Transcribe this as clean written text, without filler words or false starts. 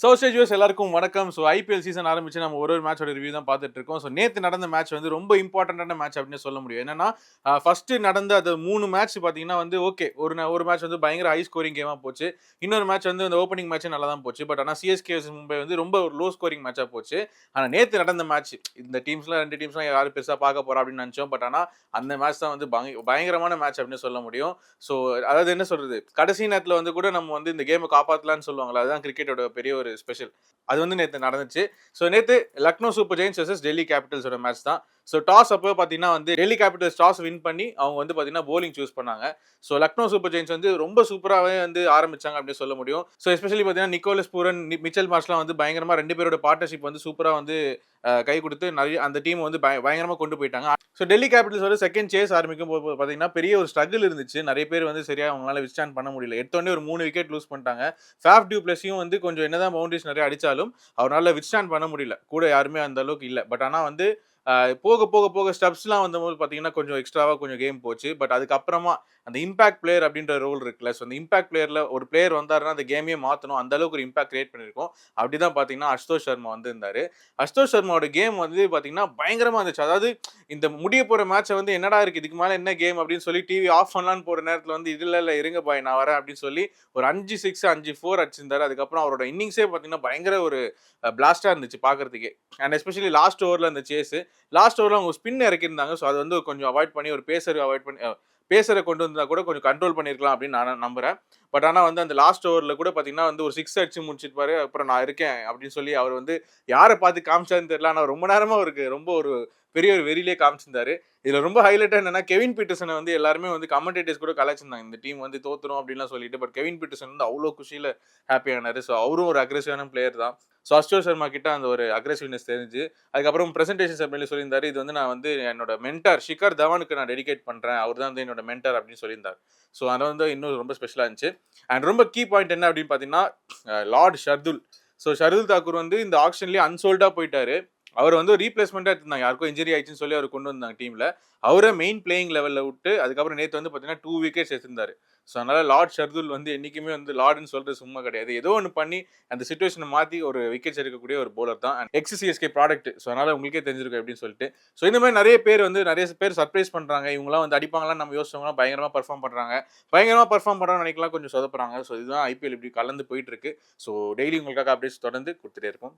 Social எல்லாருக்கும் வணக்கம். IPL season ஆரம்பிச்சு நம்ம ஒரு மேட்சோட ரிவ்யூ தான் பார்த்துட்டு இருக்கோம். நேத்து நடந்த மேட்ச் வந்து ரொம்ப இம்பார்ட்டன்டான மேட்ச் அப்படின்னு சொல்ல முடியும். என்னன்னா ஃபர்ஸ்ட் நடந்த அது 3 மேட்ச் பார்த்தீங்கன்னா வந்து ஓகே. ஒரு மேட்ச் வந்து பயங்கர ஹை ஸ்கோரிங் கேமா போச்சு. இன்னொரு மேட்ச் வந்து அந்த ஓப்பனிங் மேட்ச் நல்லா தான் போச்சு. பட் ஆனா சிஎஸ்கே வெர்சஸ் மும்பை வந்து ரொம்ப ஒரு லோ ஸ்கோரிங் மேட்சா போச்சு. ஆனா நேத்து நடந்த மேட்ச் இந்த ரெண்டு டீம்ஸ்லாம் யாரு பெருசா பார்க்க போறா அப்படின்னு நினைச்சோம். பட் ஆனா அந்த மேட்ச் தான் வந்து பயங்கரமான மேட்ச் அப்படின்னு சொல்ல முடியும். ஸோ அதாவது என்ன சொல்றது, கடைசி நேரத்துல வந்து கூட நம்ம வந்து இந்த கேமை காப்பாத்தலாம்னு சொல்லுவாங்களா, அதுதான் கிரிக்கெட்டோட பெரிய ஒரு ஸ்பெஷல். அது வந்து நேத்து நடந்துச்சு. நேத்து Lucknow Super Giants versus Delhi கேபிட்டல்ஸோட மேட்ச் தான். டாஸ் அப்போ பார்த்தீங்கன்னா வந்து டெல்லி கேபிட்டல்ஸ் டாஸ் வின் பண்ணி அவங்க வந்து பார்த்தீங்கன்னா போலிங் சூஸ் பண்ணாங்க. லக்னோ சூப்பர் ஜெயின்ஸ் வந்து ரொம்ப சூப்பராவே வந்து ஆரம்பிச்சாங்க அப்படின்னு சொல்ல முடியும். எஸ்பெஷலி பார்த்தீங்கன்னா நிக்கோலஸ் பூரன், மிச்சல் மார்ஷ்லாம் வந்து பயங்கரமா 2 பேரோட பார்ட்னர்ஷிப் வந்து சூப்பரா வந்து கை கொடுத்து நிறைய அந்த டீம் வந்து பயங்கரமா கொண்டு போயிட்டாங்க. டெல்லி கேபிட்டல்ஸோட செகண்ட் சேஸ் ஆரம்பிக்கும் போது பார்த்தீங்கன்னா பெரிய ஒரு ஸ்ட்ரகிள் இருந்துச்சு. நிறைய பேர் வந்து சரியா அவங்களால வித்ஸ்டாண்ட் பண்ண முடியல. எடுத்தோனே ஒரு 3 விக்கெட் லூஸ் பண்ணிட்டாங்க. ஃபேஃப் டியூ பிளஸியும் வந்து கொஞ்சம் என்னதான் பவுண்டரிஸ் நிறைய அடிச்சாலும் அவரால வித்ஸ்டாண்ட் பண்ண முடியல. கூட யாருமே அந்த அளவுக்கு இல்ல. பட் ஆனா வந்து போக போக போக ஸ்டெப்ஸ்லாம் வந்தபோது பார்த்தீங்கன்னா கொஞ்சம் எக்ஸ்ட்ராவா கொஞ்சம் கேம் போச்சு. பட் அதுக்கப்புறமா அந்த இம்பாக்ட் பிளேயர் அப்படின்ற ரோல் இருக்குல்ல. அந்த இம்பாக்ட் பிளேயர்ல ஒரு பிளேயர் வந்தாருன்னா அந்த கேமையே மாத்தணும். அந்த அளவுக்கு ஒரு இம்பாக்ட் கிரியேட் பண்ணியிருக்கோம். அப்படிதான் பார்த்தீங்கன்னா அசுதோஷ் சர்மா வந்திருந்தாரு. அசுதோஷ் சர்மாவோட கேம் வந்து பார்த்தீங்கன்னா பயங்கரமா இருந்துச்சு. அதாவது இந்த முடிய போற மேட்ச வந்து என்னடா இருக்கு இதுக்கு மேல என்ன கேம் அப்படின்னு சொல்லி டிவி ஆஃப் பண்ணலான்னு போற நேரத்துல வந்து இல்ல இருங்க பாய் நான் வரேன் அப்படின்னு சொல்லி ஒரு 5 6 5 4 அடிச்சிருந்தாரு. அதுக்கப்புறம் அவரோட இன்னிங்ஸே பார்த்தீங்கன்னா பயங்கர ஒரு பிளாஸ்டா இருந்துச்சு பார்க்கறதுக்கே. அண்ட் எஸ்பெஷலி லாஸ்ட் ஓவர்ல அந்த சேஸ் லாஸ்ட் ஓவர்ல அவங்க ஸ்பின் இறக்கியிருந்தாங்க. அது வந்து கொஞ்சம் அவாய்ட் பண்ணி ஒரு பேசரை கொண்டு வந்தா கூட கொஞ்சம் கண்ட்ரோல் பண்ணியிருக்கலாம் அப்படின்னு நான் நம்புறேன். பட் ஆனா வந்து அந்த லாஸ்ட் ஓவர்ல கூட பார்த்தீங்கன்னா வந்து ஒரு 6 அடிச்சு முடிச்சிருப்பாரு. அப்புறம் நான் இருக்கேன் அப்படின்னு சொல்லி அவர் வந்து யாரை பார்த்து காமிச்சாருன்னு தெரியல. ஆனா ரொம்ப நேரமா அவருக்கு ரொம்ப ஒரு பெரிய ஒரு வெறியிலே காமிச்சிருந்தாரு. இதுல ரொம்ப ஹைலைட்டா என்னன்னா கெவின் பீட்டர்சனை வந்து எல்லாருமே வந்து கமெண்டேட்டர்ஸ் கூட கலாய்ச்சிருந்தாங்க. இந்த டீம் வந்து தோத்துரும் அப்படின்லாம் சொல்லிட்டு. பட் கெவின் பீட்டர்சன் வந்து அவ்வளோ குஷியில ஹாப்பி ஆனாரு. அவரும் ஒரு அக்ரெசிவான பிளேயர் தான். அசுதோஷ் சர்மா கிட்ட அந்த ஒரு அக்ரெசிவ்னஸ் தெரிஞ்சு அதுக்கப்புறம் பிரசன்டேஷன் செரமனில சொல்லியிருந்தாரு. இது வந்து நான் வந்து என்னோட மென்டார் ஷிகர் தவானுக்கு நான் டெடிகேட் பண்றேன். அவர் தான் வந்து என்னோட மென்டார் அப்படின்னு சொல்லியிருந்தார். அது வந்து இன்னும் ரொம்ப ஸ்பெஷலா இருந்துச்சு. அண்ட் ரொம்ப கீ பாயிண்ட் என்ன அப்படின்னு பார்த்தீங்கன்னா லார்ட் ஷர்துல். ஷர்துல் தாக்கூர் வந்து இந்த ஆக்ஷன்லயே அன்சோல்டா போயிட்டாரு. அவர் வந்து ரீப்ளேஸ்மெண்டா எடுத்திருந்தாங்க. யாருக்கோ இன்ஜுரி ஆயிடுச்சுன்னு சொல்லி அவர் கொண்டு வந்தாங்க டீம்ல. அவரை மெயின் பிளேயிங் லெவல்ல விட்டு அதுக்கப்புறம் நேத்து வந்து பார்த்தீங்கன்னா 2 விக்கெட்ஸ் எடுத்திருந்தாரு. அதனால லார்ட் ஷர்துல் வந்து என்னைக்குமே வந்து லார்டுன்னு சொல்றது சும்மா கிடையாது. ஏதோ ஒண்ணு பண்ணி அந்த சிச்சுவேஷனை மாத்தி ஒரு விக்கெட்ஸ் எடுக்கக்கூடிய ஒரு பவுலர் தான். And X CSK product. அதனால உங்களுக்கே தெரிஞ்சிருக்கும் எப்படின்னு சொல்லிட்டு. இந்த மாதிரி நிறைய பேர் சர்ப்ரைஸ் பண்றாங்க. இவங்கலாம் வந்து அடிப்பாங்களான்னு நம்ம யோசிச்சவங்கலாம் பயங்கரமா பெர்ஃபார்ம் பண்றாங்க. பயங்கரமா பெர்ஃபார்ம் பண்றாங்கன்னு நினைக்கலாம் கொஞ்சம் சொதப்புறாங்க. இதுதான் ஐபிஎல் இப்படி கலந்து போயிட்டு இருக்கு. டெய்லி உங்களுக்காக அப்டேட்ஸ் தொடர்ந்து கொடுத்துட்டே இருப்போம்.